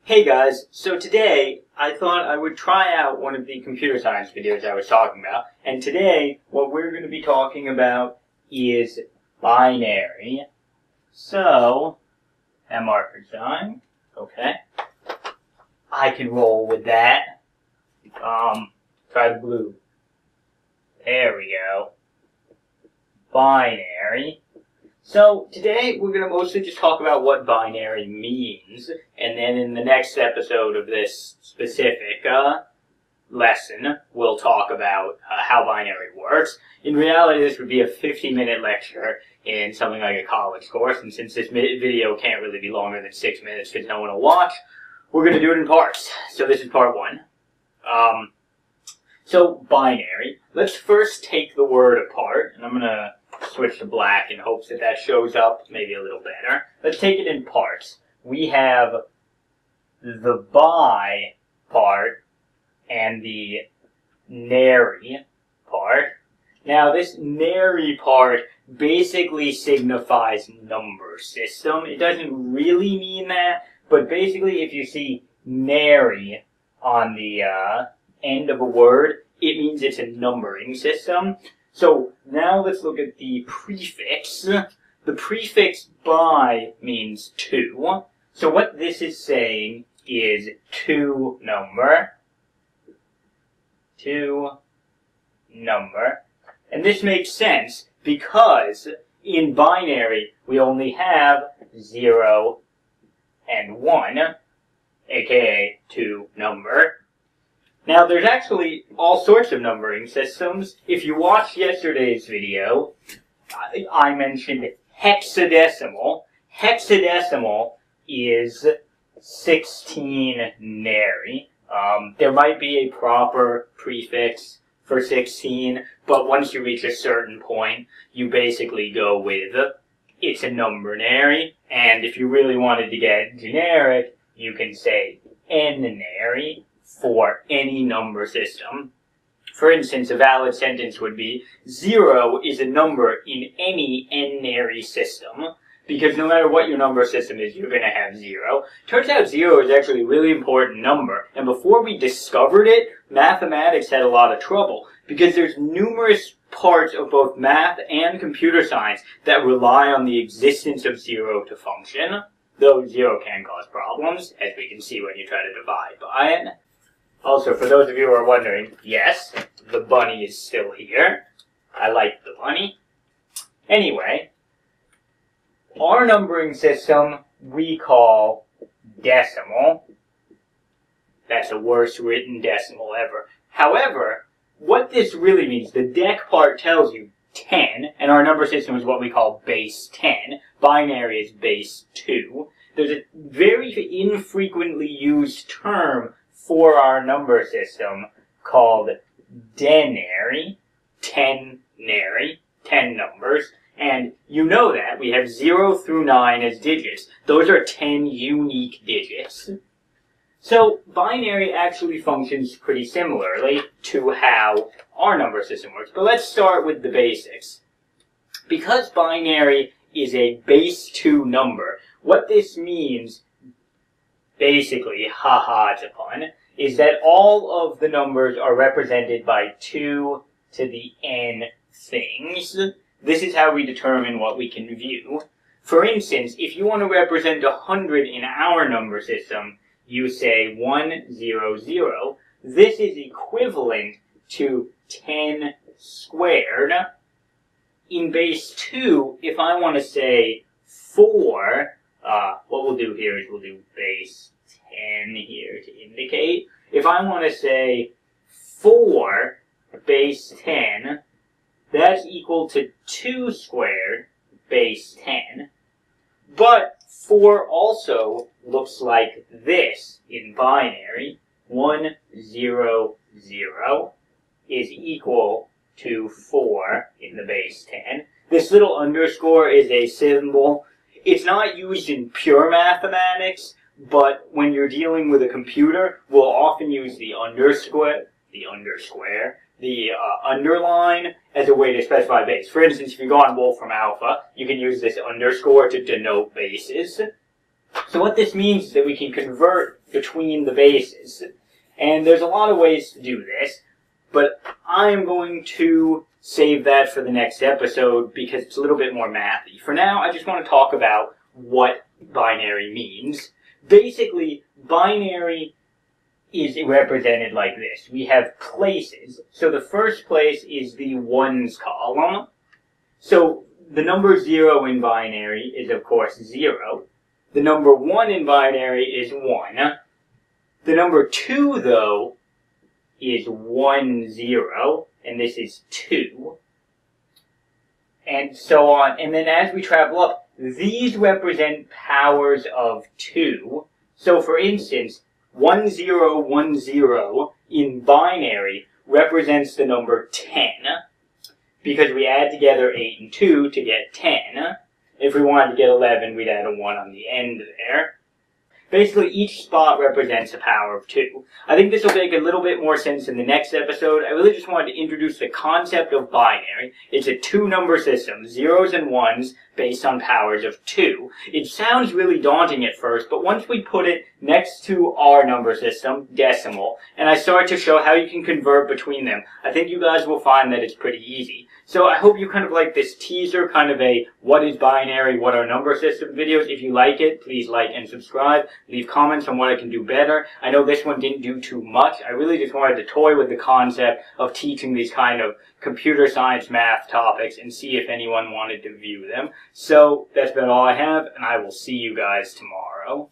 Hey guys, so today I thought I would try out one of the computer science videos I was talking about, and today what we're going to be talking about is binary. So, that marker's done. Okay. I can roll with that. Try the blue. There we go. Binary. So today we're going to mostly just talk about what binary means, and then in the next episode of this specific lesson, we'll talk about how binary works. In reality, this would be a 50-minute lecture in something like a college course, and since this video can't really be longer than 6 minutes because no one will watch, we're going to do it in parts. So this is part one. So binary. Let's first take the word apart, and I'm going to switch to black in hopes that that shows up maybe a little better. Let's take it in parts. We have the bi part and the nary part. Now this nary part basically signifies number system. It doesn't really mean that, but basically if you see nary on the end of a word, it means it's a numbering system. So now let's look at the prefix. The prefix bi means 2. So what this is saying is 2 number. 2 number. And this makes sense because in binary we only have 0 and 1, aka 2 number. Now, there's actually all sorts of numbering systems. If you watched yesterday's video, I mentioned hexadecimal. Hexadecimal is 16 nary. There might be a proper prefix for 16, but once you reach a certain point, you basically go with it's a number nary. And if you really wanted to get generic, you can say n-nary. For any number system. For instance, a valid sentence would be 0 is a number in any n-nary system, because no matter what your number system is, you're going to have 0. Turns out 0 is actually a really important number, and before we discovered it, mathematics had a lot of trouble, because there's numerous parts of both math and computer science that rely on the existence of 0 to function, though 0 can cause problems, as we can see when you try to divide by it. Also, for those of you who are wondering, yes, the bunny is still here. I like the bunny. Anyway, our numbering system we call decimal. That's the worst written decimal ever. However, what this really means, the dec part tells you 10, and our number system is what we call base 10. Binary is base 2. There's a very infrequently used term for our number system called denary, 10-nary, 10 numbers, and you know that we have 0 through 9 as digits. Those are 10 unique digits. So binary actually functions pretty similarly to how our number system works, but let's start with the basics. Because binary is a base 2 number, what this means basically, haha, it's a pun, is that all of the numbers are represented by 2 to the n things. This is how we determine what we can view. For instance, if you want to represent 100 in our number system, you say 100. This is equivalent to 10 squared. In base 2, if I want to say 4, what we'll do here is we'll do base 10 here to indicate. If I want to say 4 base 10, that's equal to 2 squared base 10. But 4 also looks like this in binary. 100 is equal to 4 in the base 10. This little underscore is a symbol. It's not used in pure mathematics, but when you're dealing with a computer, we'll often use the underscore, the underline as a way to specify base. For instance, if you go on Wolfram Alpha, you can use this underscore to denote bases. So what this means is that we can convert between the bases. And there's a lot of ways to do this, but I'm going to save that for the next episode because it's a little bit more mathy. For now, I just want to talk about what binary means. Basically, binary is represented like this. We have places. So the first place is the ones column. So the number 0 in binary is, of course, 0. The number 1 in binary is 1. The number 2, though, is 1, 0, and this is 2. And so on. And then as we travel up, these represent powers of 2. So for instance, 1, 0, 1, 0 in binary represents the number 10, because we add together 8 and 2 to get 10. If we wanted to get 11, we'd add a 1 on the end there. Basically, each spot represents a power of 2. I think this will make a little bit more sense in the next episode. I really just wanted to introduce the concept of binary. It's a 2-number system, 0s and 1s, based on powers of 2. It sounds really daunting at first, but once we put it next to our number system, decimal, and I start to show how you can convert between them, I think you guys will find that it's pretty easy. So I hope you kind of like this teaser, kind of a what is binary, what are number system videos. If you like it, please like and subscribe. Leave comments on what I can do better. I know this one didn't do too much. I really just wanted to toy with the concept of teaching these kind of computer science math topics and see if anyone wanted to view them. So that's about all I have, and I will see you guys tomorrow.